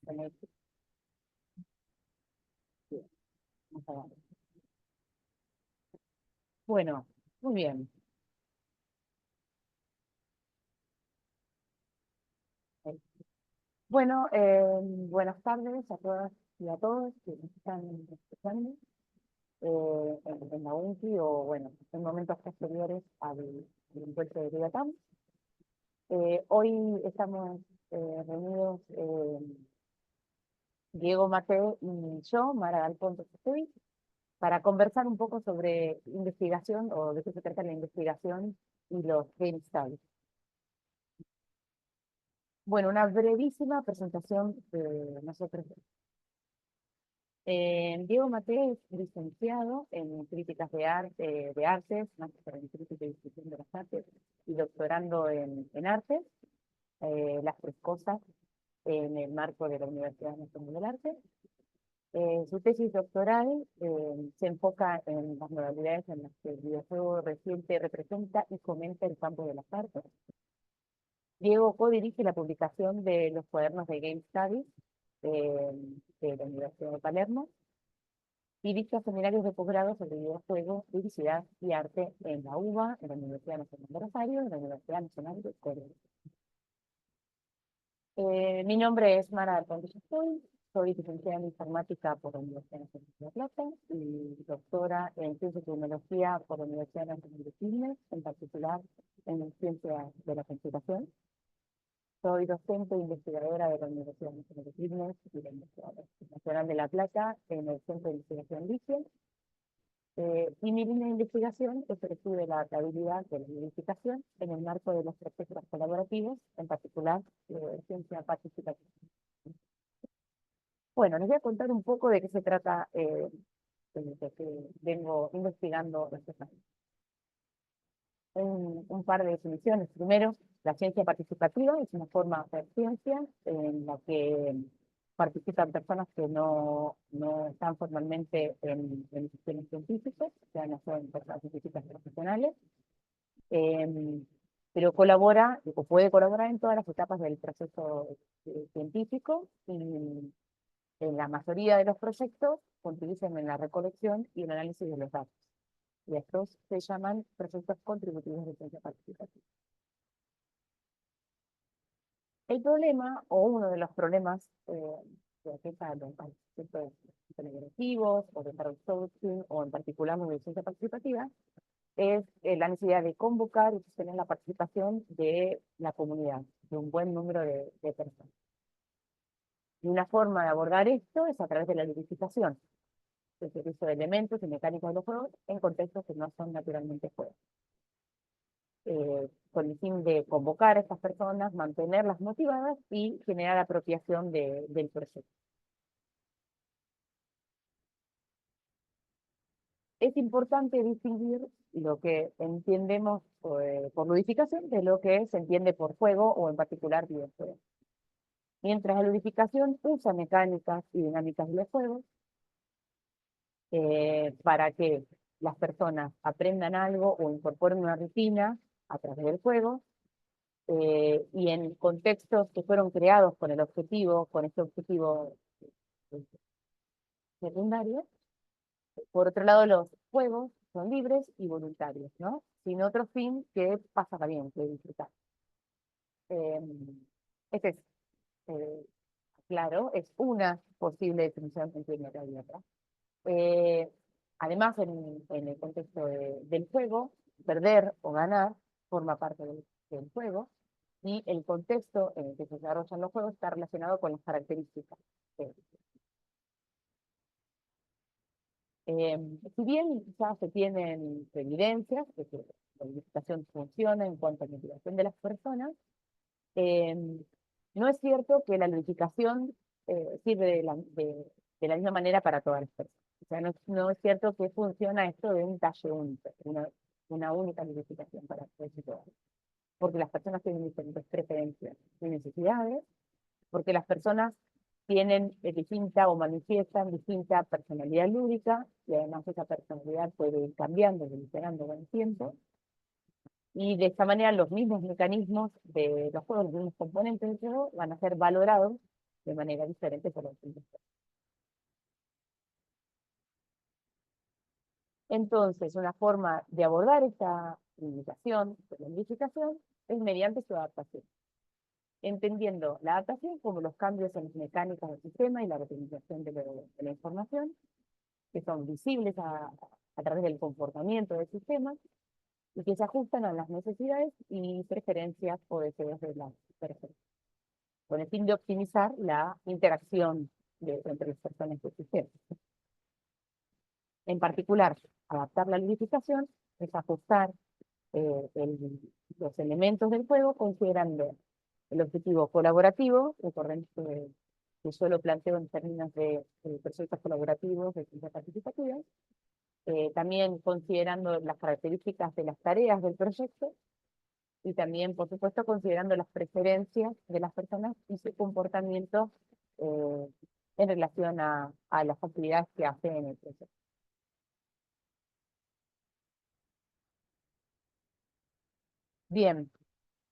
Vamos a ver. Bueno, muy bien. Eh, Bueno, buenas tardes a todas y a todos que nos están escuchando en la UNCI o, bueno, en momentos posteriores al encuentro de Vietnam. Hoy estamos reunidos Diego Mateo y yo, Mara Alfonso Sestui, para conversar un poco sobre investigación o de qué se trata la investigación y los game studies. Bueno, una brevísima presentación de nosotros. Diego Mateo es licenciado en críticas de artes, máster en crítica y discusión de las artes, y doctorando en artes, las tres cosas, en el marco de la Universidad Nacional del Arte. Su tesis doctoral se enfoca en las modalidades en las que el videojuego reciente representa y fomenta el campo de las artes. Diego codirige la publicación de los cuadernos de Game Studies eh, de la Universidad de Palermo y dicta seminarios de posgrado sobre videojuegos, publicidad y arte en la UBA, en la Universidad Nacional de Rosario y en la Universidad Nacional de Córdoba. Mi nombre es Mara Alfonso Sestui, soy licenciada en informática por la Universidad Nacional de La Plata y doctora en ciencia y tecnología por la Universidad Nacional de Quilmes, en particular en ciencia de la computación. Soy docente e investigadora de la Universidad Nacional de Quilmes y la Universidad Nacional de La Plata en el Centro de Investigación LICIE. Y mi línea de investigación es el estudio de la adaptabilidad de la edificación en el marco de los procesos colaborativos, en particular ciencia participativa. Bueno, les voy a contar un poco de qué se trata de que vengo investigando estos años. Un par de definiciones. Primero, la ciencia participativa es una forma de hacer ciencia en la que participan personas que no están formalmente en sistemas científicos, o sea, no son personas científicas profesionales, eh, pero colabora o puede colaborar en todas las etapas del proceso científico y en la mayoría de los proyectos contribuyen en la recolección y el análisis de los datos. Y estos se llaman proyectos contributivos de ciencia participativa. El problema, o uno de los problemas que afecta a los proyectos negativos, o de crowdsourcing, o en particular de ciencia participativa, es la necesidad de convocar y sostener la participación de la comunidad, de un buen número de personas. Y una forma de abordar esto es a través de la ludificación, el servicio de elementos y mecánicos de los juegos en contextos que no son naturalmente juegos. Con el fin de convocar a estas personas, mantenerlas motivadas y generar apropiación del proyecto. Es importante distinguir lo que entendemos por ludificación de lo que se entiende por juego o en particular videojuegos. Mientras la ludificación usa mecánicas y dinámicas de los juegos para que las personas aprendan algo o incorporen una rutina a través del juego, y en contextos que fueron creados con este objetivo eh, secundario. Por otro lado, los juegos son libres y voluntarios, ¿no? Sin otro fin que pasar bien, que disfrutar. Eh, este es, eh, claro, es una posible definición entre una y otra. Eh, Además, en el contexto del juego, perder o ganar forma parte del juego, y el contexto en el que se desarrollan los juegos está relacionado con las características. Si bien ya se tienen evidencias de que la gamificación funciona en cuanto a la motivación de las personas, eh, no es cierto que la ludificación sirve de la misma manera para todas las personas. O sea, no es cierto que funciona esto de un talle único, una única ludificación para todas, porque las personas tienen diferentes preferencias y necesidades, porque las personas tienen distinta o manifiestan distinta personalidad lúdica, y además esa personalidad puede ir cambiando, evolucionando con el tiempo, y de esta manera los mismos mecanismos de los juegos, los mismos componentes del juego van a ser valorados de manera diferente por los investigadores. Entonces, una forma de abordar esta limitación, la modificación, es mediante su adaptación, entendiendo la adaptación como los cambios en las mecánicas del sistema y la representación de la información, que son visibles a través del comportamiento del sistema y que se ajustan a las necesidades y preferencias o deseos de las personas, con el fin de optimizar la interacción entre las personas del sistema. En particular, adaptar la ludificación es ajustar los elementos del juego considerando el objetivo colaborativo, recordemos que yo lo planteo en términos de proyectos colaborativos, de ciencia participativa, también considerando las características de las tareas del proyecto y también, por supuesto, considerando las preferencias de las personas y su comportamiento en relación a las actividades que hacen en el proyecto. Bien,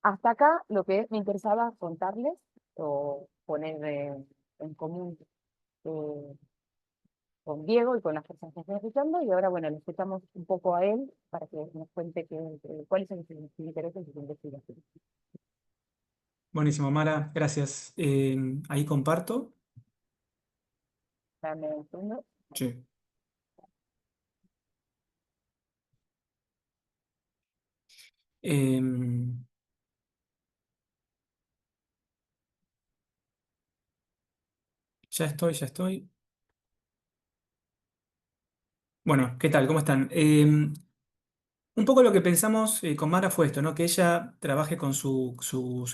hasta acá lo que me interesaba contarles o poner en común eh, con Diego y con las personas que están escuchando, y ahora, bueno, le escuchamos un poco a él para que nos cuente cuáles son sus intereses y sus investigaciones. Buenísimo, Mara, gracias. Ahí comparto. Dame un segundo. Sí. Em, ya estoy, ya estoy. Bueno, ¿qué tal? ¿Cómo están? Un poco lo que pensamos con Mara fue esto, ¿no? Que ella trabaje con su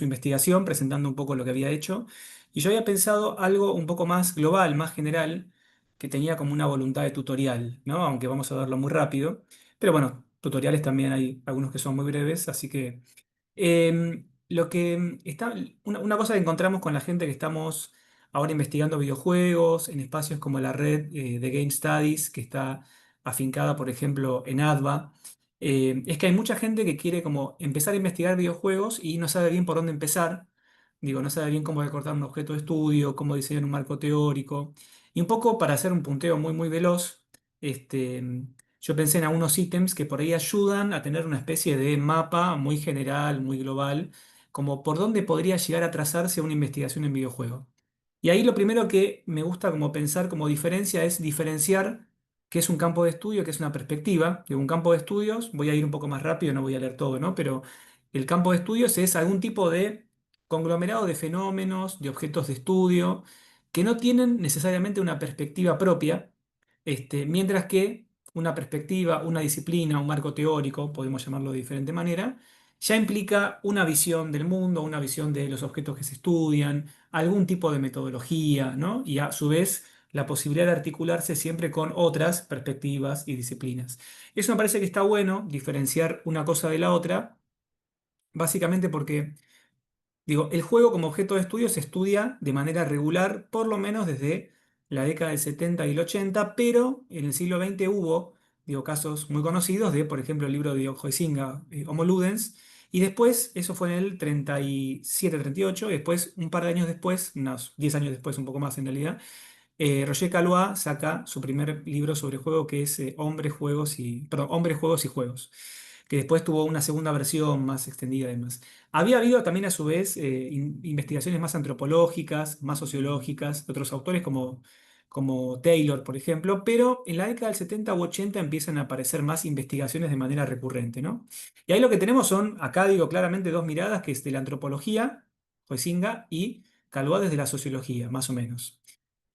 investigación, presentando un poco lo que había hecho. Y yo había pensado algo un poco más global, más general, que tenía como una voluntad de tutorial, ¿no? Aunque vamos a verlo muy rápido. Pero bueno, tutoriales también hay algunos que son muy breves, así que lo que está, una cosa que encontramos con la gente que estamos ahora investigando videojuegos en espacios como la red de Game Studies, que está afincada, por ejemplo, en ADVA, es que hay mucha gente que quiere como empezar a investigar videojuegos y no sabe bien por dónde empezar. Digo, no sabe bien cómo recordar un objeto de estudio, cómo diseñar un marco teórico. Y un poco para hacer un punteo muy, muy veloz, yo pensé en algunos ítems que por ahí ayudan a tener una especie de mapa muy general, muy global, como por dónde podría llegar a trazarse una investigación en videojuego. Y ahí lo primero que me gusta como pensar como diferencia es diferenciar qué es un campo de estudio, qué es una perspectiva. De un campo de estudios, voy a ir un poco más rápido, no voy a leer todo, ¿no? Pero el campo de estudios es algún tipo de conglomerado de fenómenos, de objetos de estudio, que no tienen necesariamente una perspectiva propia, mientras que una perspectiva, una disciplina, un marco teórico, podemos llamarlo de diferente manera, ya implica una visión del mundo, una visión de los objetos que se estudian, algún tipo de metodología, ¿no? Y a su vez la posibilidad de articularse siempre con otras perspectivas y disciplinas. Eso me parece que está bueno, diferenciar una cosa de la otra, básicamente porque digo, el juego como objeto de estudio se estudia de manera regular, por lo menos desde la década del 70 y el 80, pero en el siglo XX hubo, digo, casos muy conocidos de, por ejemplo, el libro de Huizinga, Homo Ludens, y después, eso fue en el 37, 38, y después, un par de años después, unos 10 años después, un poco más en realidad, Roger Caillois saca su primer libro sobre juego que es Hombres, Juegos y Juegos, que después tuvo una segunda versión más extendida y demás. Había habido también a su vez investigaciones más antropológicas, más sociológicas, de otros autores como Taylor, por ejemplo, pero en la década del 70 u 80 empiezan a aparecer más investigaciones de manera recurrente, ¿no? Y ahí lo que tenemos son, acá digo claramente, dos miradas, que es de la antropología, Huizinga, y Caillois desde la sociología, más o menos.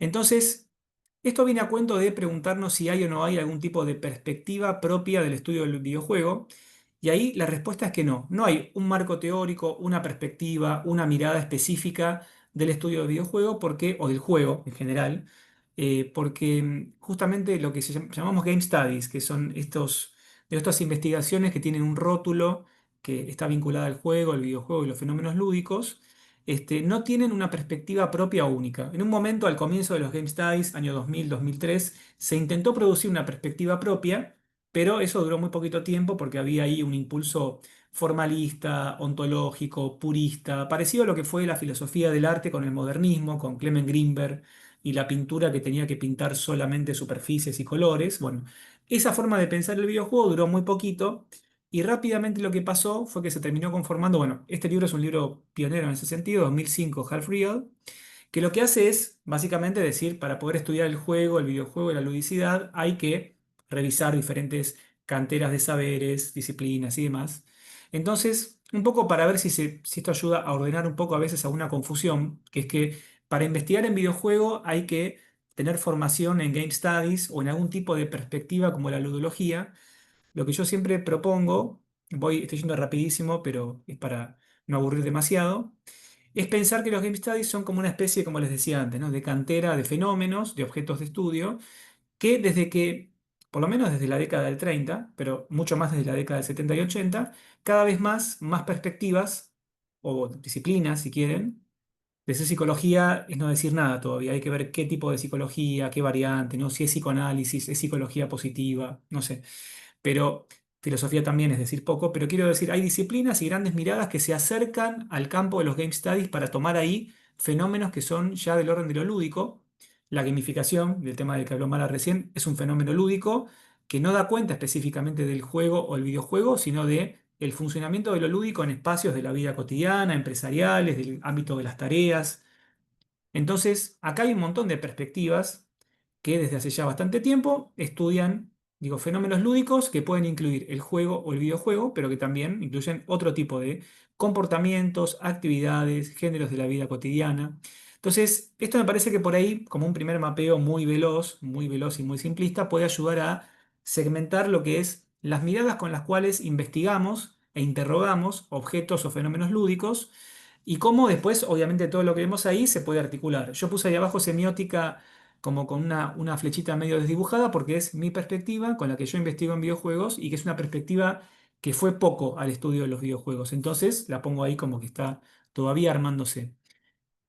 Entonces, esto viene a cuento de preguntarnos si hay o no hay algún tipo de perspectiva propia del estudio del videojuego. Y ahí la respuesta es que no. No hay un marco teórico, una perspectiva, una mirada específica del estudio del videojuego o del juego en general, porque justamente lo que llamamos Game Studies, que son estas investigaciones que tienen un rótulo que está vinculada al juego, al videojuego y los fenómenos lúdicos, no tienen una perspectiva propia o única. En un momento, al comienzo de los Game Studies, año 2000, 2003, se intentó producir una perspectiva propia, pero eso duró muy poquito tiempo porque había ahí un impulso formalista, ontológico, purista, parecido a lo que fue la filosofía del arte con el modernismo, con Clement Greenberg y la pintura que tenía que pintar solamente superficies y colores. Bueno, esa forma de pensar el videojuego duró muy poquito y rápidamente lo que pasó fue que se terminó conformando, bueno, este libro es un libro pionero en ese sentido, 2005, Half Real, que lo que hace es básicamente decir, para poder estudiar el juego, el videojuego y la ludicidad, hay que revisar diferentes canteras de saberes, disciplinas y demás. Entonces, un poco para ver si esto ayuda a ordenar un poco a veces a una confusión, que es que para investigar en videojuego hay que tener formación en Game Studies o en algún tipo de perspectiva como la ludología. Lo que yo siempre propongo, estoy yendo rapidísimo, pero es para no aburrir demasiado, es pensar que los game studies son como una especie, como les decía antes, ¿no? De cantera de fenómenos, de objetos de estudio, que desde que, por lo menos desde la década del 30, pero mucho más desde la década del 70 y 80, cada vez más perspectivas, o disciplinas, si quieren. Decir psicología es no decir nada todavía, hay que ver qué tipo de psicología, qué variante, ¿no? Si es psicoanálisis, es psicología positiva, no sé, pero filosofía también es decir poco, pero quiero decir, hay disciplinas y grandes miradas que se acercan al campo de los game studies para tomar ahí fenómenos que son ya del orden de lo lúdico. La gamificación, del tema del que habló Mara recién, es un fenómeno lúdico que no da cuenta específicamente del juego o el videojuego, sino de el funcionamiento de lo lúdico en espacios de la vida cotidiana, empresariales, del ámbito de las tareas. Entonces, acá hay un montón de perspectivas que desde hace ya bastante tiempo estudian, digo, fenómenos lúdicos que pueden incluir el juego o el videojuego, pero que también incluyen otro tipo de comportamientos, actividades, géneros de la vida cotidiana. Entonces, esto me parece que por ahí, como un primer mapeo muy veloz y muy simplista, puede ayudar a segmentar lo que es las miradas con las cuales investigamos e interrogamos objetos o fenómenos lúdicos y cómo después, obviamente, todo lo que vemos ahí se puede articular. Yo puse ahí abajo semiótica como con una flechita medio desdibujada porque es mi perspectiva con la que yo investigo en videojuegos y que es una perspectiva que fue poco al estudio de los videojuegos. Entonces la pongo ahí como que está todavía armándose.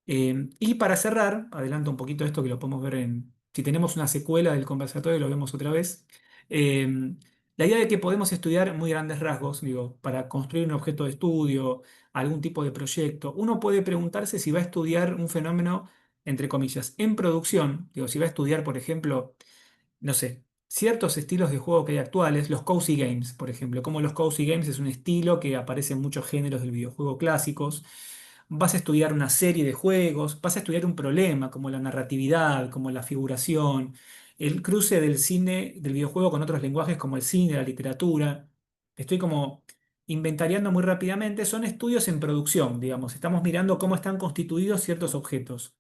Y para cerrar, adelanto un poquito esto que lo podemos ver si tenemos una secuela del conversatorio, lo vemos otra vez. Eh, la idea de que podemos estudiar muy grandes rasgos, digo, para construir un objeto de estudio, algún tipo de proyecto, uno puede preguntarse si va a estudiar un fenómeno, entre comillas, en producción, digo, si va a estudiar, por ejemplo, no sé, ciertos estilos de juego que hay actuales, los cozy games, por ejemplo, como los cozy games es un estilo que aparece en muchos géneros del videojuego clásicos. Vas a estudiar una serie de juegos, vas a estudiar un problema como la narratividad, como la figuración, el cruce del cine, del videojuego con otros lenguajes como el cine, la literatura. Estoy como inventariando muy rápidamente, son estudios en producción, digamos, estamos mirando cómo están constituidos ciertos objetos.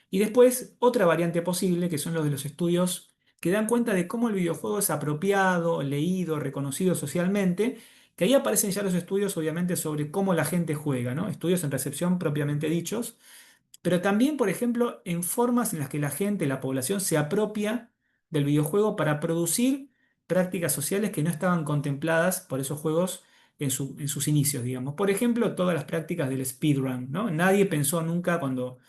Y después, otra variante posible, que son los de los estudios que dan cuenta de cómo el videojuego es apropiado, leído, reconocido socialmente, que ahí aparecen ya los estudios, obviamente, sobre cómo la gente juega, ¿no? Estudios en recepción propiamente dichos, pero también, por ejemplo, en formas en las que la gente, la población, se apropia del videojuego para producir prácticas sociales que no estaban contempladas por esos juegos en sus inicios, digamos. Por ejemplo, todas las prácticas del speedrun, ¿no? Nadie pensó nunca cuando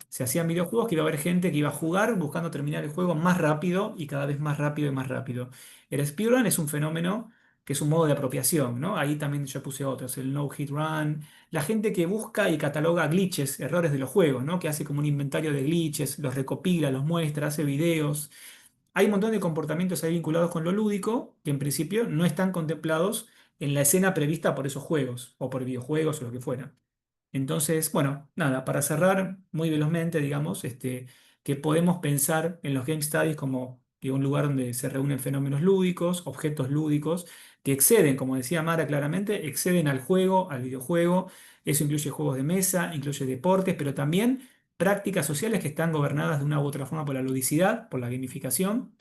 se hacían videojuegos que iba a haber gente que iba a jugar buscando terminar el juego más rápido y cada vez más rápido y más rápido. El speedrun es un fenómeno que es un modo de apropiación, ¿no? Ahí también yo puse otros, el no hit run, la gente que busca y cataloga glitches, errores de los juegos, ¿no? Que hace como un inventario de glitches, los recopila, los muestra, hace videos. Hay un montón de comportamientos ahí vinculados con lo lúdico que en principio no están contemplados en la escena prevista por esos juegos o por videojuegos o lo que fuera. Entonces, bueno, nada, para cerrar muy velozmente, digamos, que podemos pensar en los game studies como que un lugar donde se reúnen fenómenos lúdicos, objetos lúdicos, que exceden, como decía Mara claramente, exceden al juego, al videojuego. Eso incluye juegos de mesa, incluye deportes, pero también prácticas sociales que están gobernadas de una u otra forma por la ludicidad, por la gamificación.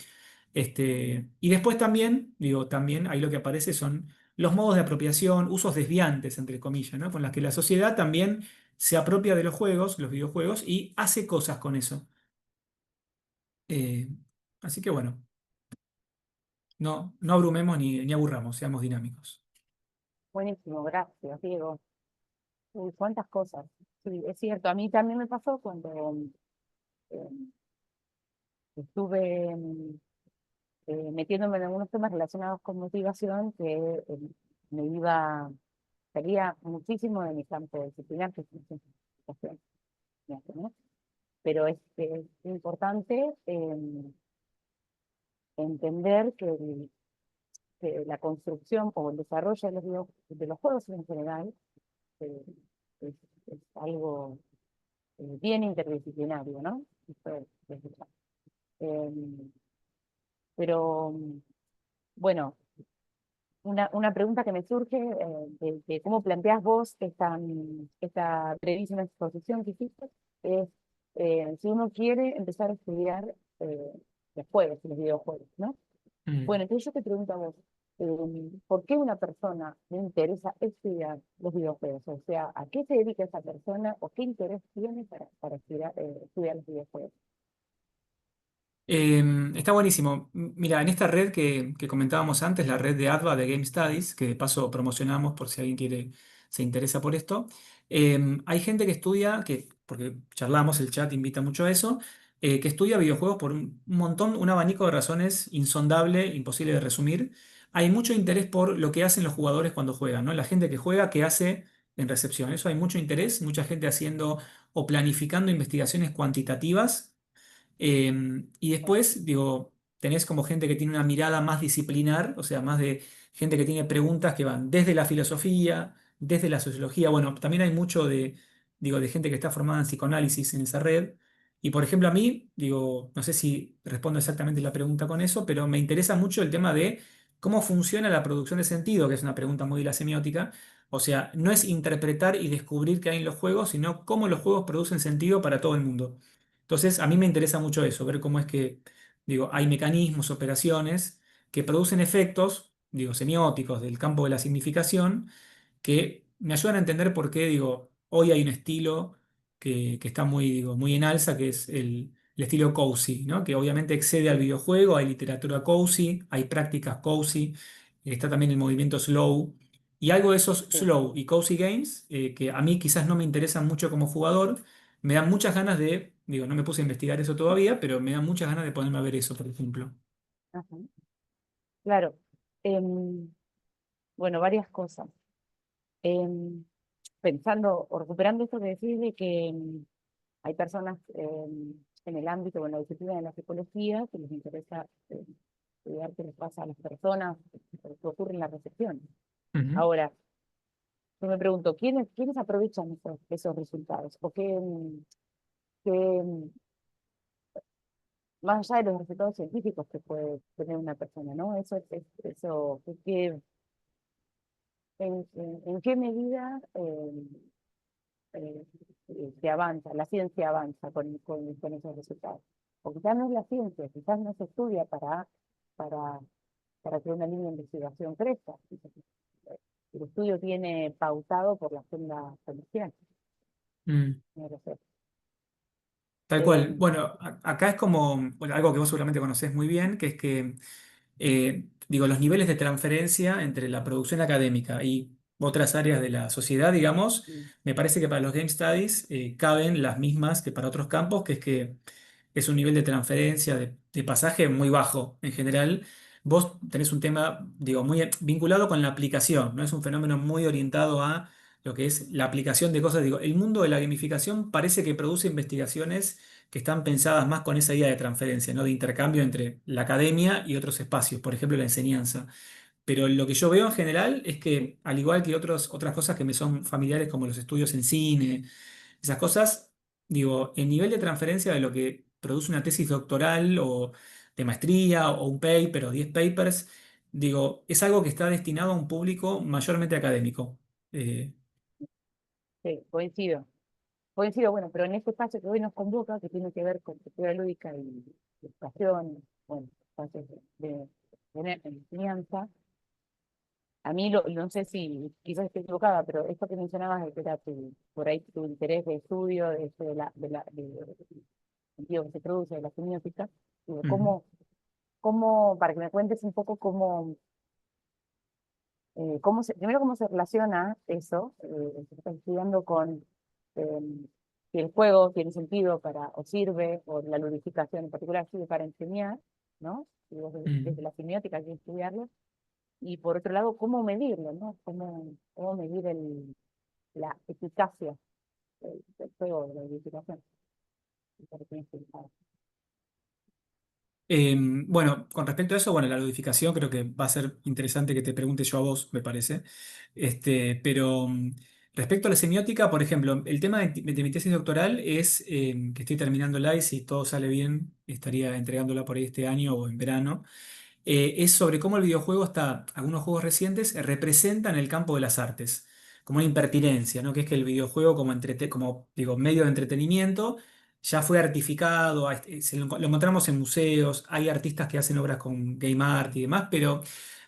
Y después también, digo, también ahí lo que aparece son los modos de apropiación, usos desviantes, entre comillas, ¿no? Con las que la sociedad también se apropia de los juegos, los videojuegos, y hace cosas con eso. Eh, Así que bueno, no abrumemos ni aburramos, seamos dinámicos. Buenísimo, gracias, Diego. Uy, cuántas cosas. Sí, es cierto, a mí también me pasó cuando eh, estuve metiéndome en algunos temas relacionados con motivación que me iba salía muchísimo de mi campo disciplinar, que es la educación, ¿no? Pero es importante entender que la construcción o el desarrollo de los juegos en general eh, es, es algo bien interdisciplinario, ¿no? Esto desde ya. Pero, bueno, una pregunta que me surge de cómo planteás vos esta brevísima exposición que hiciste es si uno quiere empezar a estudiar eh, los juegos, los videojuegos, ¿no? Mm. Bueno, entonces yo te pregunto a vos, ¿por qué una persona le interesa estudiar los videojuegos? O sea, ¿a qué se dedica esa persona o qué interés tiene para estudiar los videojuegos? Está buenísimo. Mira, en esta red que comentábamos antes, la red de ADVA de Game Studies, que de paso promocionamos por si alguien se interesa por esto, hay gente que estudia, porque charlamos, el chat invita mucho a eso, que estudia videojuegos por un montón, un abanico de razones insondable, imposible de resumir. Hay mucho interés por lo que hacen los jugadores cuando juegan, ¿no? La gente que juega, ¿qué hace en recepción? Eso hay mucho interés, mucha gente haciendo o planificando investigaciones cuantitativas y después, digo, tenés como gente que tiene una mirada más disciplinar, o sea, más de gente que tiene preguntas que van desde la filosofía, desde la sociología. Bueno, también hay mucho digo, de gente que está formada en psicoanálisis en esa red. Y por ejemplo, a mí, digo, no sé si respondo exactamente la pregunta con eso, pero me interesa mucho el tema de cómo funciona la producción de sentido, que es una pregunta muy de la semiótica. O sea, no es interpretar y descubrir qué hay en los juegos, sino cómo los juegos producen sentido para todo el mundo. Entonces, a mí me interesa mucho eso, ver cómo es que, digo, hay mecanismos, operaciones que producen efectos, digo, semióticos del campo de la significación, que me ayudan a entender por qué, digo, hoy hay un estilo que está muy, digo, muy en alza, que es el estilo cozy, ¿no? Que obviamente excede al videojuego, hay literatura cozy, hay prácticas cozy, está también el movimiento slow. Y algo de esos Sí, slow y cozy games, que a mí quizás no me interesan mucho como jugador, me dan muchas ganas de, digo, no me puse a investigar eso todavía, pero me dan muchas ganas de ponerme a ver eso, por ejemplo. ajá, claro. Em, bueno, varias cosas. Em, Pensando o recuperando esto que decís de que hay personas en el ámbito, en la disciplina de la psicología, que les interesa estudiar qué les pasa a las personas, lo que ocurre en la recepción. Ujú. Ahora, yo me pregunto, ¿quiénes aprovechan esos resultados? ¿O qué, más allá de los resultados científicos que puede tener una persona, ¿no? Eso, en qué medida eh, se avanza, la ciencia avanza con esos resultados? O quizás no es la ciencia, quizás no se estudia para, para que una línea de investigación crezca. El estudio tiene pautado por la agenda comercial, Mm. no lo sé. Tal cual. Eh, Bueno, acá es como bueno, algo que vos seguramente conocés muy bien, que es que digo, los niveles de transferencia entre la producción académica y otras áreas de la sociedad, digamos, mm, me parece que para los Game Studies caben las mismas que para otros campos, que es que es un nivel de transferencia, de pasaje muy bajo en general. Vos tenés un tema, digo, muy vinculado con la aplicación, ¿no? Es un fenómeno muy orientado a lo que es la aplicación de cosas. Digo, el mundo de la gamificación parece que produce investigaciones que están pensadas más con esa idea de transferencia, ¿no? De intercambio entre la academia y otros espacios, por ejemplo, la enseñanza. Pero lo que yo veo en general es que, al igual que otras cosas que me son familiares, como los estudios en cine, esas cosas, digo, el nivel de transferencia de lo que produce una tesis doctoral o de maestría o un paper o 10 papers, digo, es algo que está destinado a un público mayormente académico. Eh, sí, coincido. Coincido, bueno, pero en este espacio que hoy nos convoca, que tiene que ver con cultura lúdica y educación, bueno, espacios de enseñanza, a mí no sé si quizás estoy equivocada, pero esto que mencionabas de que era por ahí tu interés de estudio, del sentido que se produce de la semiótica, digo, ujú, para que me cuentes un poco primero cómo se relaciona eso, que estás estudiando con eh, si el juego tiene sentido o sirve, o la ludificación en particular sirve para enseñar, ¿no? Y vos ujú. desde la semiótica hay que estudiarlo. y por otro lado, cómo medirlo, ¿no? Cómo medir la eficacia del juego, de la edificación. Bueno, con respecto a eso, bueno, la ludificación creo que va a ser interesante que te pregunte yo a vos, me parece. Pero respecto a la semiótica, por ejemplo, el tema de mi tesis doctoral es que estoy terminándola y si todo sale bien, estaría entregándola por ahí este año o en verano. Es sobre cómo el videojuego está, algunos juegos recientes representan el campo de las artes, como una impertinencia, ¿no? Que es que el videojuego como digo, medio de entretenimiento ya fue artificado, lo encontramos en museos, hay artistas que hacen obras con game art y demás, pero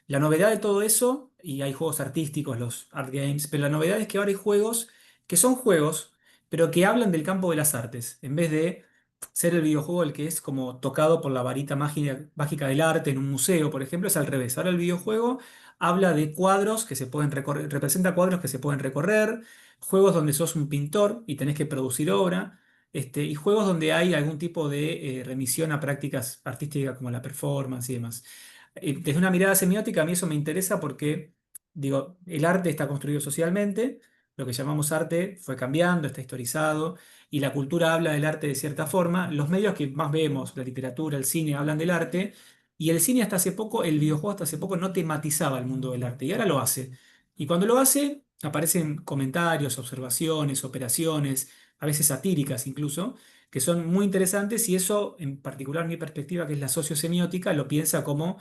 la novedad de todo eso, y hay juegos artísticos, los art games, pero la novedad es que ahora hay juegos que son juegos, pero que hablan del campo de las artes, en vez de ser el videojuego el que es como tocado por la varita mágica del arte en un museo, por ejemplo, es al revés. Ahora el videojuego habla de cuadros que se pueden recorrer, representa cuadros que se pueden recorrer, juegos donde sos un pintor y tenés que producir obra, y juegos donde hay algún tipo de remisión a prácticas artísticas como la performance y demás. Desde una mirada semiótica, a mí eso me interesa porque, digo, el arte está construido socialmente, lo que llamamos arte fue cambiando, está historizado y la cultura habla del arte de cierta forma. Los medios que más vemos, la literatura, el cine, hablan del arte. Y el cine hasta hace poco, el videojuego hasta hace poco no tematizaba el mundo del arte. Y ahora lo hace. Y cuando lo hace, aparecen comentarios, observaciones, operaciones, a veces satíricas incluso, que son muy interesantes. Y eso, en particular mi perspectiva, que es la sociosemiótica, lo piensa como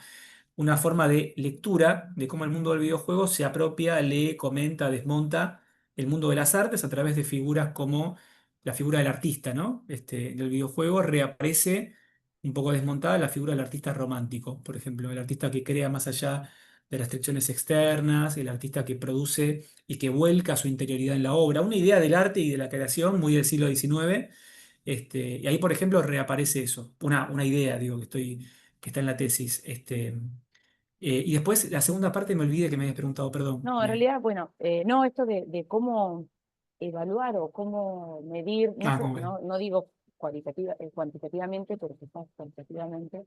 una forma de lectura de cómo el mundo del videojuego se apropia, lee, comenta, desmonta el mundo de las artes a través de figuras como la figura del artista, ¿no? En el videojuego reaparece un poco desmontada la figura del artista romántico, por ejemplo, el artista que crea más allá de las restricciones externas, el artista que produce y que vuelca su interioridad en la obra, una idea del arte y de la creación muy del siglo XIX. Y ahí, por ejemplo, reaparece eso, una idea, digo, que está en la tesis. Y después la segunda parte me olvidé que me habías preguntado, perdón. No, en realidad, bueno, no, esto de cómo evaluar o cómo medir, no sé, ¿Cómo ves? no digo cuantitativamente, pero quizás cualitativamente,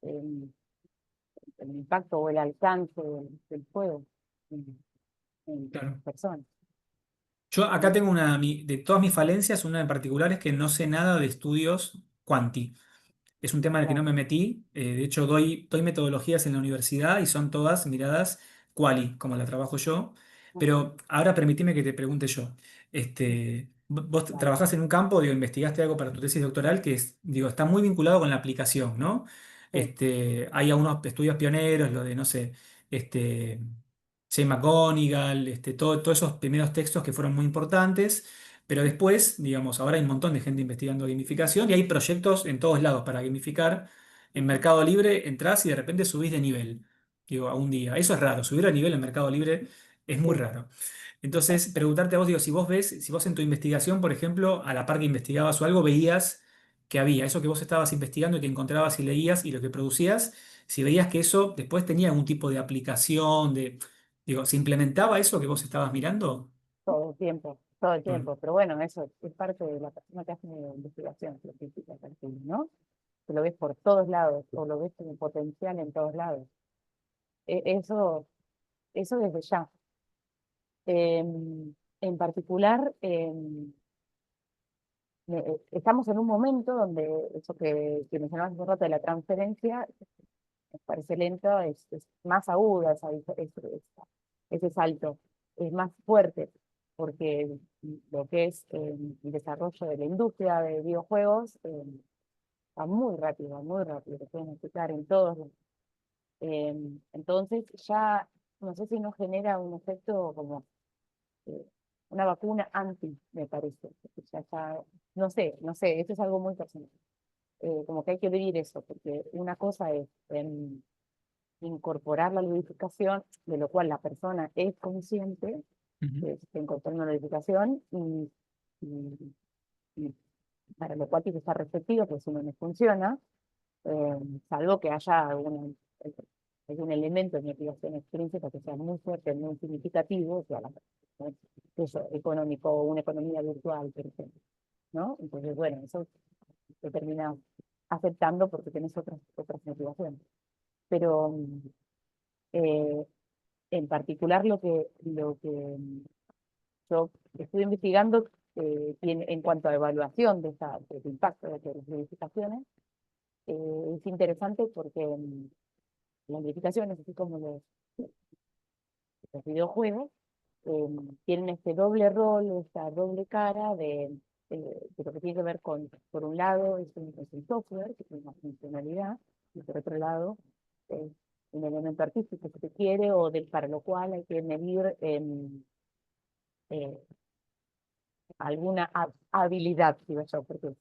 eh, el impacto o el alcance del juego en las Claro. personas, Yo acá ¿no? tengo de todas mis falencias, una en particular es que no sé nada de estudios cuanti. Es un tema en el que no Claro. me metí. De hecho, doy metodologías en la universidad y son todas miradas quali, como la trabajo yo. Ujú. Pero ahora permitime que te pregunte yo. Vos Claro. trabajás en un campo, digo, investigaste algo para tu tesis doctoral que digo, está muy vinculado con la aplicación, ¿no? Sí, Hay algunos estudios pioneros, lo de, no sé, este, Jay McGonigal, todos esos primeros textos que fueron muy importantes. Pero después, digamos, ahora hay un montón de gente investigando gamificación y hay proyectos en todos lados para gamificar. En ujú, Mercado Libre entrás y de repente subís de nivel, digo, a un día. Eso es raro, subir de nivel en Mercado Libre es muy sí. raro. Entonces, preguntarte a vos, digo, si vos en tu investigación, por ejemplo, a la par que investigabas o algo, veías que había eso que vos estabas investigando y que encontrabas y leías y lo que producías, si veías que eso después tenía algún tipo de aplicación, digo, ¿se implementaba eso que vos estabas mirando? Todo el Mm, tiempo, pero bueno, eso es parte de la persona que hace investigación científica, calculo, ¿no? Que lo ves por todos lados, o lo ves como potencial en todos lados. Eso, eso desde ya. En particular, estamos en un momento donde eso que mencionabas hace un rato de la transferencia, me parece lento, es más aguda ese salto, es más fuerte, porque lo que es el desarrollo de la industria de videojuegos va muy rápido, lo pueden explicar en todos. Eh, entonces ya, no sé si nos genera un efecto como eh, una vacuna anti, me parece. Porque no sé, esto es algo muy personal. Como que hay que vivir eso, porque una cosa es incorporar la ludificación, de lo cual la persona es consciente, ujú. que se está incorporando la ludificación, y- y para lo cual tiene que estar receptivo, porque si no, no funciona, eh, salvo que haya algún elemento de motivación extrínseca que sea muy fuerte, muy significativo, o sea, eso, económico o una economía virtual, por ejemplo, ¿no? Entonces, bueno, eso se termina aceptando porque tienes otras motivaciones. Pero Eh, en particular yo estuve investigando en cuanto a evaluación del impacto de las verificaciones. Es interesante porque las verificaciones, así como los videojuegos, eh, tienen este doble rol, esta doble cara de lo que tiene que ver con, por un lado, es un software, que tiene una funcionalidad, y por otro lado, es un elemento artístico que se quiere o para lo cual hay que medir eh, alguna habilidad, digo yo, porque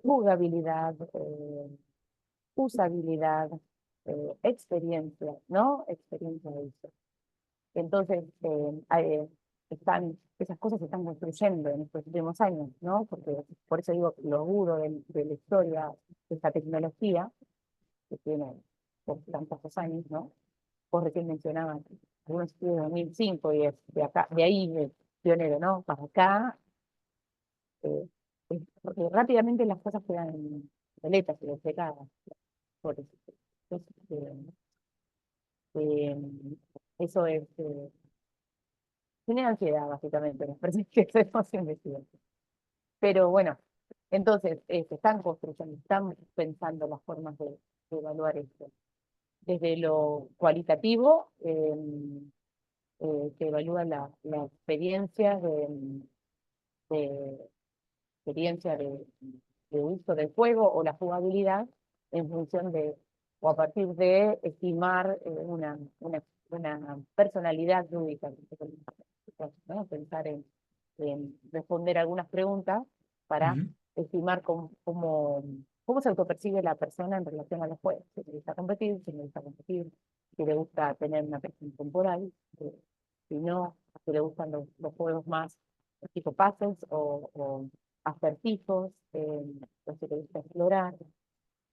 jugabilidad, usabilidad, experiencia, ¿no? Experiencia de uso. Entonces, esas cosas se están construyendo en estos últimos años, ¿no? Porque por eso digo, lo duro de la historia de esta tecnología, que tiene por tantos años, ¿no? Vos recién mencionabas algunos estudios de 2005 y es de acá, de ahí, de pionero, ¿no? Para acá, porque rápidamente las cosas quedan violetas y despegadas. Por eso. Entonces, eh, eso es, tiene ansiedad, básicamente, las personas que hacemos investigación. Pero bueno, entonces, se están construyendo, están pensando las formas de evaluar esto. Desde lo cualitativo, que evalúa la experiencia de, experiencia de uso del juego o la jugabilidad en función de, o a partir de estimar una personalidad lúdica, ¿no? Pensar en responder algunas preguntas para Ujú. estimar cómo se autopercibe la persona en relación a los juegos. Si le gusta competir, si no le gusta competir, si le gusta tener una presión temporal, si no, si le gustan los juegos más tipo puzzles o acertijos, los que te gusta explorar.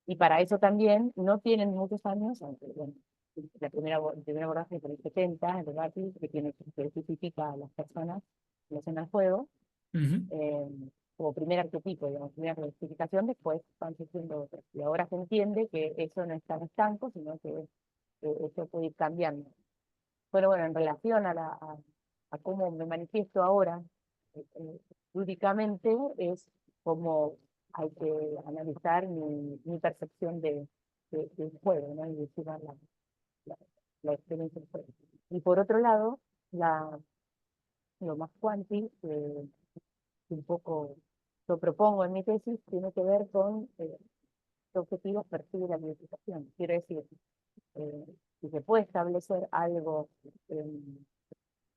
Y para eso también no tienen muchos años, aunque bueno, el primer abordaje por el 70, el GATI, que especifica a las personas que hacen el juego, Ujú. eh, como primer arquetipo, digamos, primera clasificación, después van surgiendo otros. Y ahora se entiende que eso no es tan estanco, sino que eso puede ir cambiando. Pero bueno, en relación a cómo me manifiesto ahora, lúdicamente, es como hay que analizar mi percepción del juego, ¿no? Y decir la, la experiencia del juego. Y por otro lado, lo más cuanti, que un poco lo propongo en mi tesis, tiene que ver con qué objetivos persigue la gamificación. Quiero decir, eh, si se puede establecer algo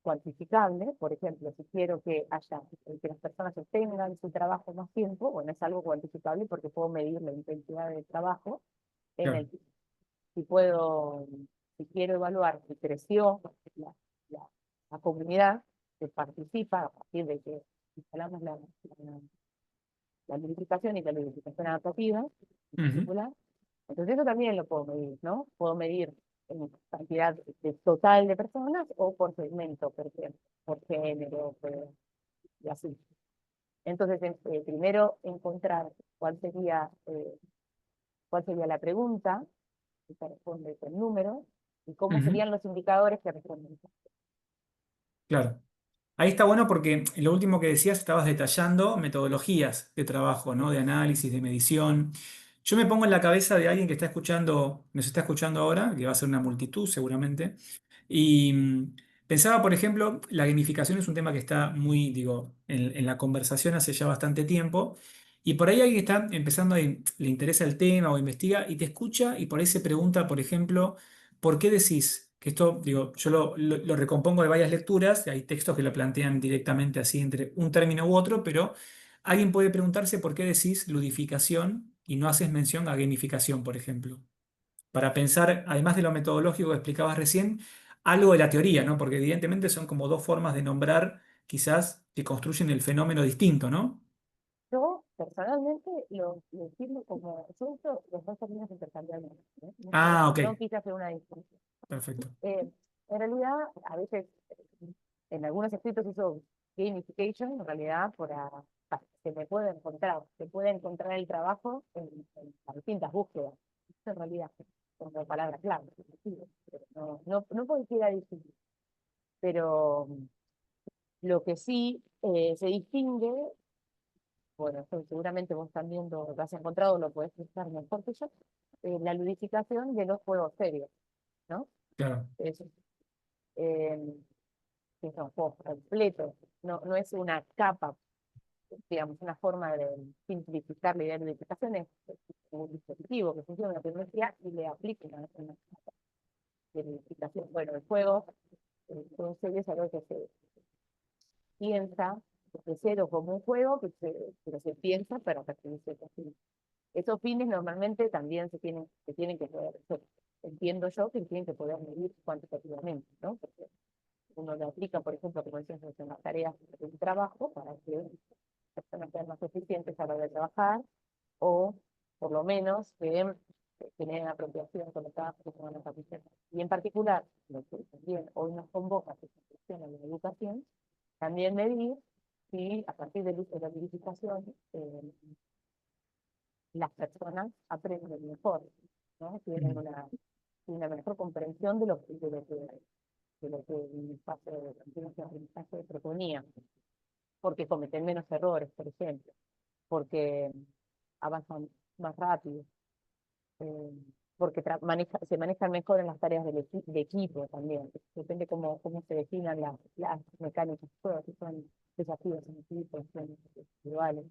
cuantificable, por ejemplo, si quiero que las personas obtengan su trabajo más tiempo, bueno, es algo cuantificable porque puedo medir la intensidad del trabajo en Claro. el si puedo, si quiero evaluar si creció la, la, la comunidad que participa a partir de que instalamos la ludificación y la ludificación adaptativa en Ujú. particular. Entonces eso también lo puedo medir, ¿no? Puedo medir en cantidad total de personas o por segmento, por ejemplo, por género, y así. Entonces, primero encontrar cuál sería la pregunta que se responde con números y cómo Ujú. serían los indicadores que responden. Claro. Ahí está bueno porque en lo último que decías estabas detallando metodologías de trabajo, ¿no? De análisis, de medición. Yo me pongo en la cabeza de alguien que está escuchando, nos está escuchando ahora, que va a ser una multitud seguramente, y pensaba, por ejemplo, la gamificación es un tema que está muy, digo, en la conversación hace ya bastante tiempo, y por ahí alguien que está empezando, le interesa el tema o investiga y te escucha y por ahí se pregunta, por ejemplo, ¿por qué decís? Que esto, digo, yo lo recompongo de varias lecturas, y hay textos que lo plantean directamente así entre un término u otro, pero alguien puede preguntarse por qué decís ludificación y no haces mención a gamificación, por ejemplo. Para pensar, además de lo metodológico que explicabas recién, algo de la teoría, ¿no? Porque evidentemente son como dos formas de nombrar, quizás, que construyen el fenómeno distinto, ¿no? Yo personalmente lo entiendo como, yo uso los dos términos intercambiablemente, ¿eh? Ah, ok, No quise hacer una distinción. perfecto. En realidad, a veces en algunos escritos uso gamification, en realidad, se puede encontrar el trabajo en las distintas búsquedas. Eso en realidad, como palabra clave. Pero no queda difícil. Pero lo que sí se distingue, bueno, esto seguramente vos también lo has encontrado, lo podés explicar mejor que yo, la ludificación de los juegos serios, ¿no? Claro, Es, eh, que son juegos completos, no es una capa, digamos, una forma de simplificar la idea de ludificación, es un dispositivo que funciona en la tecnología y le aplica una capa de ludificación. Bueno, el juego, juego serio es algo que se piensa desde cero como un juego, pero se piensa para perseguir ciertos fines. Esos fines normalmente también se tienen que poder, entiendo yo, que tienen que poder medir cuantitativamente, ¿no? Porque uno le aplica, por ejemplo, como decías, en las tareas del trabajo para que las personas sean más eficientes a la hora de trabajar, o por lo menos que generen apropiación con los trabajos que se van a hacer. Y en particular, lo que también hoy nos convoca, que es la educación, también medir si a partir del uso de la verificación las personas aprenden mejor, ¿no? Tienen mm, una mejor comprensión de lo que el espacio de aprendizaje proponía, porque cometen menos errores, por ejemplo, porque avanzan más rápido, eh, porque se manejan mejor en las tareas de equipo también. Depende cómo se definan las mecánicas de juego, que son desafíos en equipo, son individuales.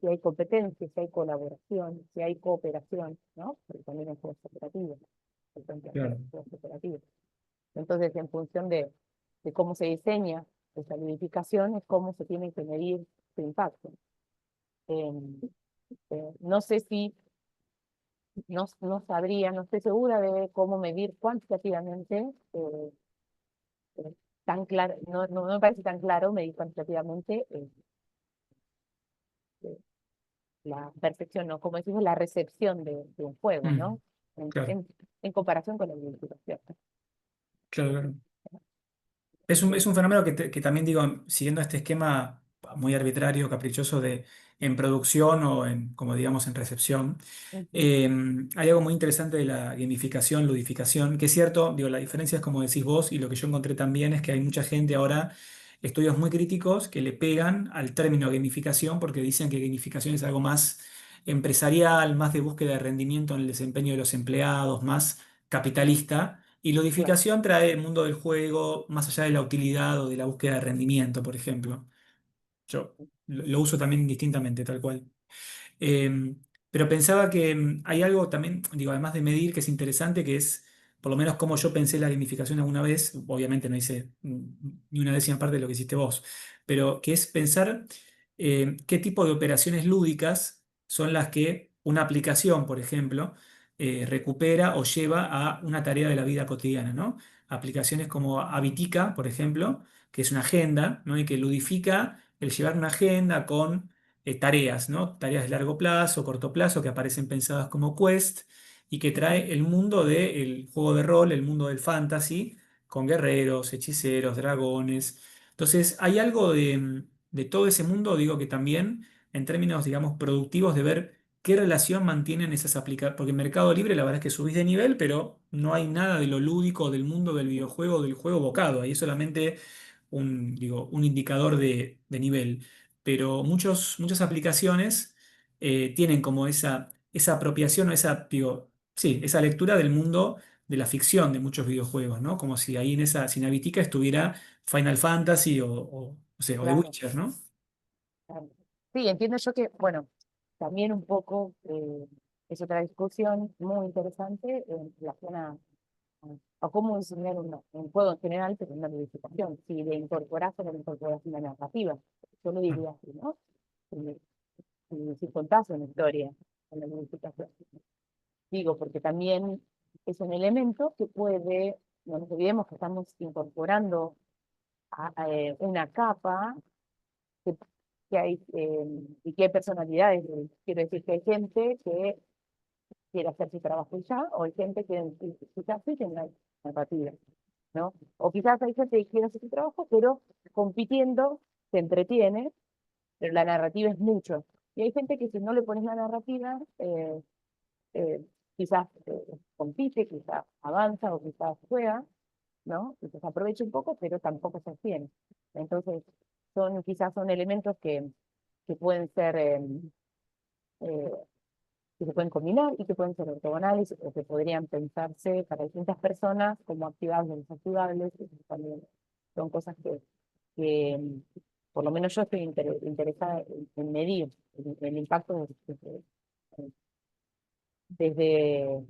Si hay competencia, si hay colaboración, si hay cooperación, ¿no? Porque también hay juegos cooperativos, hay claro, juegos cooperativos. Entonces, en función de cómo se diseña esa ludificación, es cómo se tiene que medir su impacto. Eh, no sé si no sabría, no estoy segura de cómo medir cuantitativamente, eh, tan claro, no me parece tan claro medir cuantitativamente eh, la percepción, ¿no? Como decimos, la recepción de un juego, mm, ¿no? En, claro, en, en comparación con la identificación. claro, claro. Es un fenómeno que también digo, siguiendo este esquema muy arbitrario, caprichoso de en producción o en, como digamos, en recepción, Ujú. hay algo muy interesante de la gamificación, ludificación, que es cierto, digo, la diferencia es como decís vos, y lo que yo encontré también es que hay mucha gente ahora, estudios muy críticos, que le pegan al término gamificación porque dicen que gamificación es algo más empresarial, más de búsqueda de rendimiento en el desempeño de los empleados, más capitalista. Y Claro, ludificación trae el mundo del juego más allá de la utilidad o de la búsqueda de rendimiento, por ejemplo. Yo lo uso también indistintamente, tal cual. Eh, pero pensaba que hay algo también, digo, además de medir, que es interesante, que es, por lo menos como yo pensé la gamificación alguna vez, obviamente no hice ni una décima parte de lo que hiciste vos, pero que es pensar qué tipo de operaciones lúdicas son las que una aplicación, por ejemplo, recupera o lleva a una tarea de la vida cotidiana, ¿no? Aplicaciones como Habitica, por ejemplo, que es una agenda, ¿no? Y que ludifica el llevar una agenda con tareas, ¿no? Tareas de largo plazo, corto plazo, que aparecen pensadas como quest y que ujú, trae el mundo del juego de rol, el mundo del fantasy, con guerreros, hechiceros, dragones. Entonces, hay algo de todo ese mundo, digo que también, en términos, digamos, productivos, de ver qué relación mantienen esas aplicaciones. Porque en Mercado Libre la verdad es que subís de nivel, pero no hay nada de lo lúdico del mundo del videojuego, del juego bocado. Ahí es solamente digo, un indicador de nivel, pero muchas aplicaciones tienen como esa apropiación o esa, digo, sí, esa lectura del mundo de la ficción de muchos videojuegos, ¿no? Como si ahí en esa Sinabitica estuviera Final Fantasy o sea, o The claro, Witcher, ¿no? claro. Sí, entiendo yo que, bueno, también un poco es otra discusión muy interesante en relación a cómo diseñar un juego en general, pero una modificación, si le incorporas o no le incorporas una narrativa. Yo lo Mm, diría así, ¿no? Si contás una historia con la modificación. Digo, porque también es un elemento que puede, no nos olvidemos que estamos incorporando una capa que, que hay, y que hay personalidades. Quiero decir que hay gente que quiere hacer su trabajo ya, o hay gente que quizás sí tiene una narrativa, ¿no? O quizás hay gente que quiere hacer su trabajo, pero compitiendo se entretiene, pero la narrativa es mucho. Y hay gente que si no le pones la narrativa, quizás compite, quizás avanza o quizás juega, ¿no? Y se aprovecha un poco, pero tampoco se obtiene. Entonces, quizás son elementos que pueden ser, eh, que se pueden combinar y que pueden ser ortogonales o que podrían pensarse para distintas personas como activables o desactivables. Y también son cosas que por lo menos yo estoy interesada en medir el impacto desde,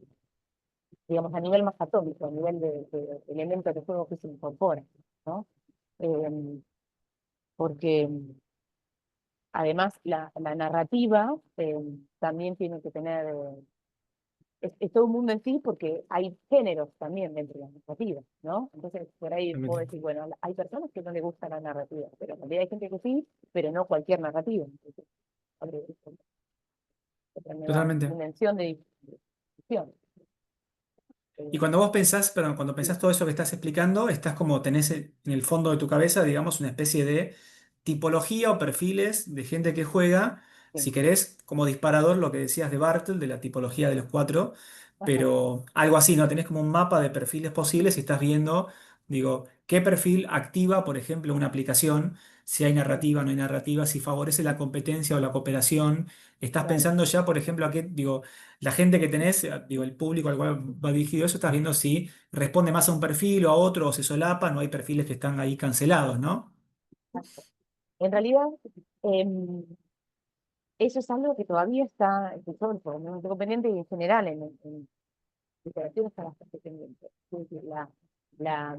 digamos, a nivel más atómico, a nivel de elementos de juego que se incorporan, ¿no? Eh, porque además la narrativa también tiene que tener, es todo un mundo en sí porque hay géneros también dentro de la narrativa, ¿no? Entonces por ahí puedo decir, bueno, hay personas que no les gusta la narrativa, pero en realidad hay gente que sí, pero no cualquier narrativa. Entonces, abre otra nueva Totalmente. dimensión de discusión. Y Eh, cuando vos pensás, perdón, cuando sí, pensás todo eso que estás explicando, estás como tenés en el fondo de tu cabeza, digamos, una especie de tipología o perfiles de gente que juega, sí. si querés, como disparador, lo que decías de Bartle, de la tipología de los cuatro, Ajá, pero algo así, ¿no? Tenés como un mapa de perfiles posibles y estás viendo, digo, qué perfil activa, por ejemplo, una aplicación, si hay narrativa, no hay narrativa, si favorece la competencia o la cooperación. Estás claro. pensando ya, por ejemplo, a qué, digo, la gente que tenés, digo, el público al cual va dirigido eso, estás viendo si responde más a un perfil o a otro o se solapa, no hay perfiles que están ahí cancelados, ¿no? Exacto. En realidad, em, eso es algo que todavía está, que yo, por lo menos tengo pendiente y en general en literatura está bastante pendiente. Es decir, la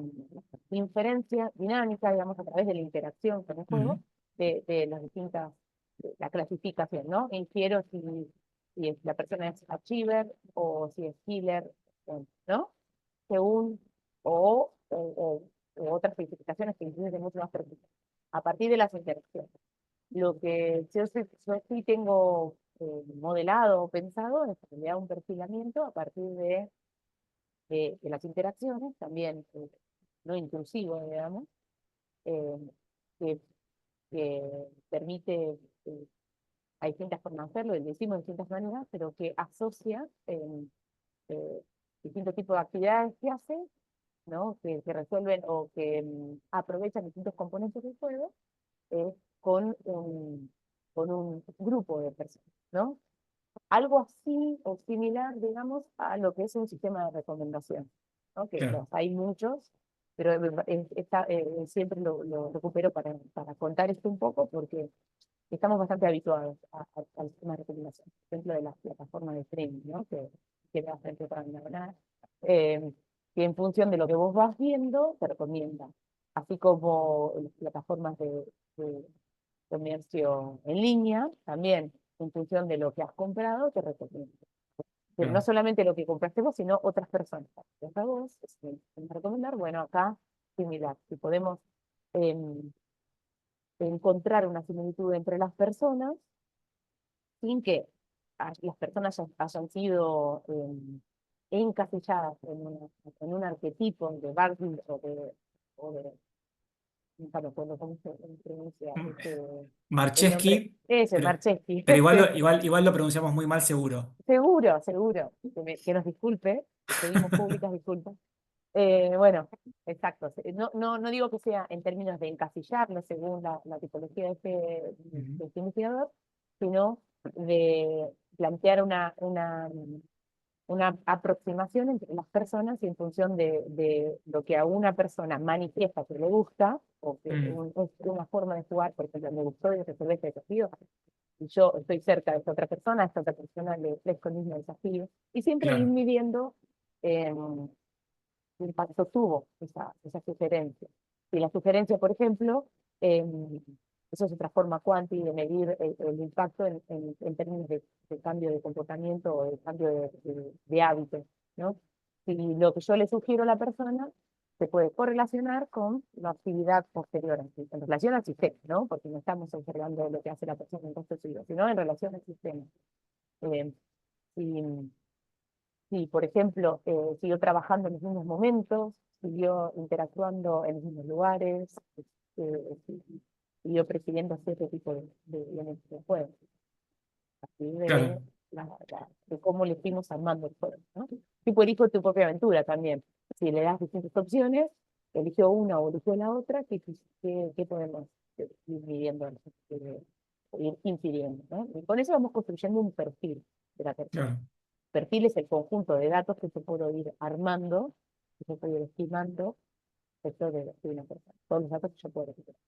inferencia dinámica, digamos, a través de la interacción con el Ujú. juego, de las distintas, de la clasificación, ¿no? Infiero si la persona es achiever o si es healer, ¿no? Según, o otras clasificaciones que incluyen mucho más precisas, a partir de las interacciones. Lo que yo sí tengo modelado o pensado es en realidad un perfilamiento a partir de las interacciones, también no intrusivo, digamos, eh, que, que permite, eh, hay distintas formas de hacerlo, y lo decimos de distintas maneras, pero que asocia eh, distintos tipos de actividades que hace, ¿no? Que resuelven o que aprovechan distintos componentes del juego eh, con con un grupo de personas, ¿no? Algo así o similar, digamos, a lo que es un sistema de recomendación, ¿no? Que Claro, los hay muchos, pero siempre lo recupero para contar esto un poco porque estamos bastante habituados al sistema de recomendación. Por ejemplo, de las plataformas de streaming, ¿no? Que da frente para hablar, que en función de lo que vos vas viendo, te recomienda. Así como las plataformas de comercio en línea, también en función de lo que has comprado, te recomiendo. Pero no claro, solamente lo que compraste vos, sino otras personas. A vos, recomendar, bueno, acá similar. Si podemos em, encontrar una similitud entre las personas sin que las personas hayan sido encasilladas en un arquetipo de Bartlett o de nunca me acuerdo cómo se pronuncia Mm, el nombre, Marcheski, ese, pero, Marcheski, pero igual lo pronunciamos muy mal seguro. seguro, seguro, que nos disculpe, que pedimos públicas disculpas. Bueno, exacto, no digo que sea en términos de encasillarlo según la tipología Ujú. de este investigador, sino de plantear una aproximación entre las personas y en función de lo que a una persona manifiesta que le gusta, o que Mm, es una forma de jugar, por ejemplo, me gustó y resolver este desafío, y yo estoy cerca de esta otra persona le ofrezco el mismo desafío, y siempre ir claro, midiendo eh, qué impacto tuvo esa sugerencia. Si la sugerencia, por ejemplo, eh, eso es otra forma cuanti de medir el impacto en términos de cambio de comportamiento o de cambio de hábito, ¿no? Si lo que yo le sugiero a la persona se puede correlacionar con la actividad posterior, en relación al sistema, ¿no? Porque no estamos observando lo que hace la persona en costo suyo, sino en relación al sistema. Eh, si, si, por ejemplo, siguió trabajando en los mismos momentos, siguió interactuando en los mismos lugares, siguió presidiendo cierto tipo de elementos del juego, a partir claro. de cómo le fuimos armando el juego, ¿no? Tipo elijo tu propia aventura también. Si le das distintas opciones, eligió una o eligió la otra, ¿qué podemos ir midiendo, ir infiriendo, ¿no? Y con eso vamos construyendo un perfil de la persona. Claro. Perfil es el conjunto de datos que se puede ir armando, que se puede ir estimando respecto de una persona. Todos los datos que yo puedo recuperar.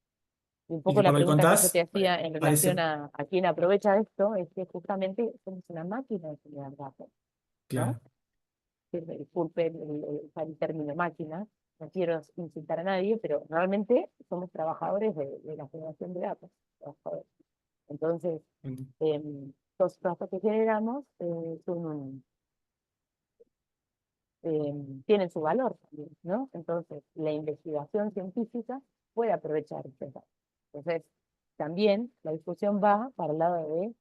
Y un Y poco que la por lo que pregunta que yo te contás, hacía en relación parece, a quién aprovecha esto es que justamente somos una máquina de generar datos, ¿no? claro. Disculpen usar el término máquina, no quiero insultar a nadie, pero realmente somos trabajadores de la generación de datos. Trabajadores. Entonces, los datos que generamos tienen su valor también, ¿no? Entonces, la investigación científica puede aprovechar estos datos. Entonces, también la discusión va para el lado de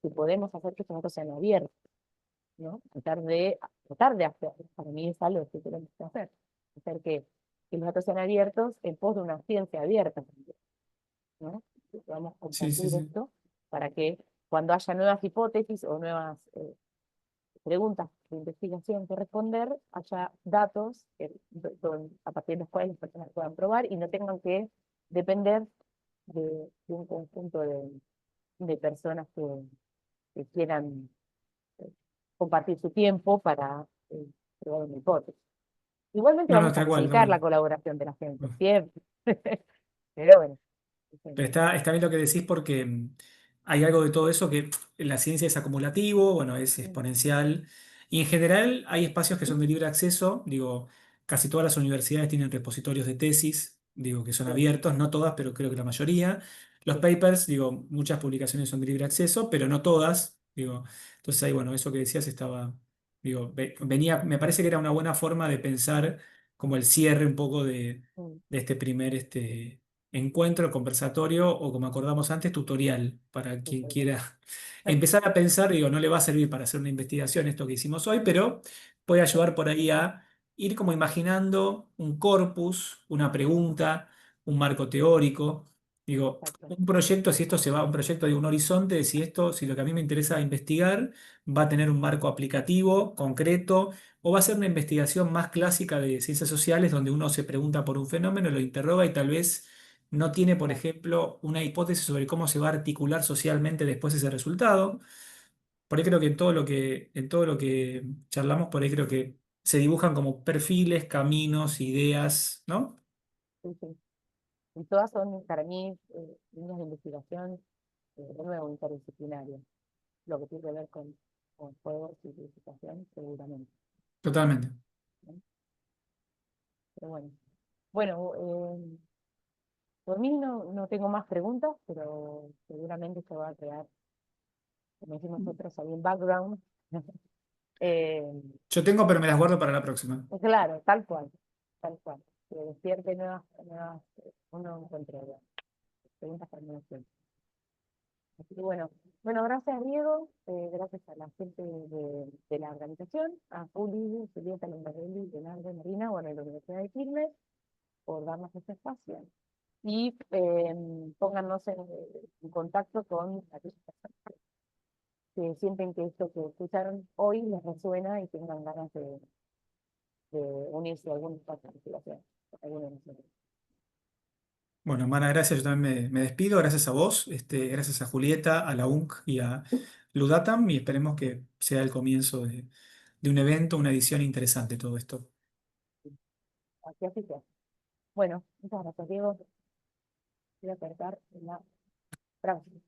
si podemos hacer que estos datos sean abiertos, ¿no? Tratar de hacer, para mí es algo que tenemos que hacer que los datos sean abiertos en pos de una ciencia abierta también, ¿no? Que podamos Sí, sí, compartir sí. esto para que cuando haya nuevas hipótesis o nuevas preguntas de investigación que responder, haya datos a partir de los cuales las personas puedan probar y no tengan que depender de un conjunto de personas que quieran eh, compartir su tiempo para probar una hipótesis. Igualmente No, no, vamos a tal cual, tal necesitar la cual. colaboración de la gente, siempre. Pero bueno, Pero está bien lo que decís porque hay algo de todo eso que la ciencia es acumulativo, bueno, es exponencial. Y en general hay espacios que son de libre acceso. Digo, casi todas las universidades tienen repositorios de tesis, digo, que son sí, abiertos, no todas, pero creo que la mayoría. Los sí, papers, digo, muchas publicaciones son de libre acceso, pero no todas. Digo, entonces ahí, bueno, eso que decías estaba, digo, venía, me parece que era una buena forma de pensar como el cierre un poco mm, de este primer, encuentro, conversatorio o como acordamos antes, tutorial para sí, quien sí, quiera empezar a pensar. Digo, no le va a servir para hacer una investigación esto que hicimos hoy, pero puede sí, ayudar por ahí a ir como imaginando un corpus, una pregunta, un marco teórico. Digo, exacto, un proyecto, si esto se va a un proyecto de un horizonte, si esto, si lo que a mí me interesa investigar va a tener un marco aplicativo, concreto, o va a ser una investigación más clásica de ciencias sociales donde uno se pregunta por un fenómeno, lo interroga y tal vez no tiene, por claro, ejemplo, una hipótesis sobre cómo se va a articular socialmente después ese resultado. Por ahí creo que en todo lo que charlamos, por ahí creo que se dibujan como perfiles, caminos, ideas, ¿no? sí, sí. Y todas son, para mí, líneas de investigación, de nuevo, interdisciplinarias, lo que tiene que ver con juegos y verificación, seguramente, Totalmente. ¿no? Pero bueno, bueno, por mí no tengo más preguntas, pero seguramente se va a crear, como decimos nosotros, ahí un background. Eh, Yo tengo, pero me las guardo para la próxima. claro, tal cual. Que despierte nuevas, uno encuentra preguntas para nuevos tiempos. Así que bueno, gracias Diego, gracias a la gente de la organización, a Juli, Julieta Lombardelli, Leonardo Marina, bueno, y la Universidad de Quilmes, por darnos este espacio. Y póngannos en contacto con aquellas personas que sienten que esto que escucharon hoy les resuena y tengan ganas de unirse a algún espacio de investigación, alguna iniciativa. Bueno, Mara, gracias. Yo también me despido. Gracias a vos, gracias a Julieta, a la UNC y a Ludatam, y esperemos que sea el comienzo de un evento, una edición interesante todo esto. Así sea. Bueno, muchas gracias Diego. Voy a cortar la próxima.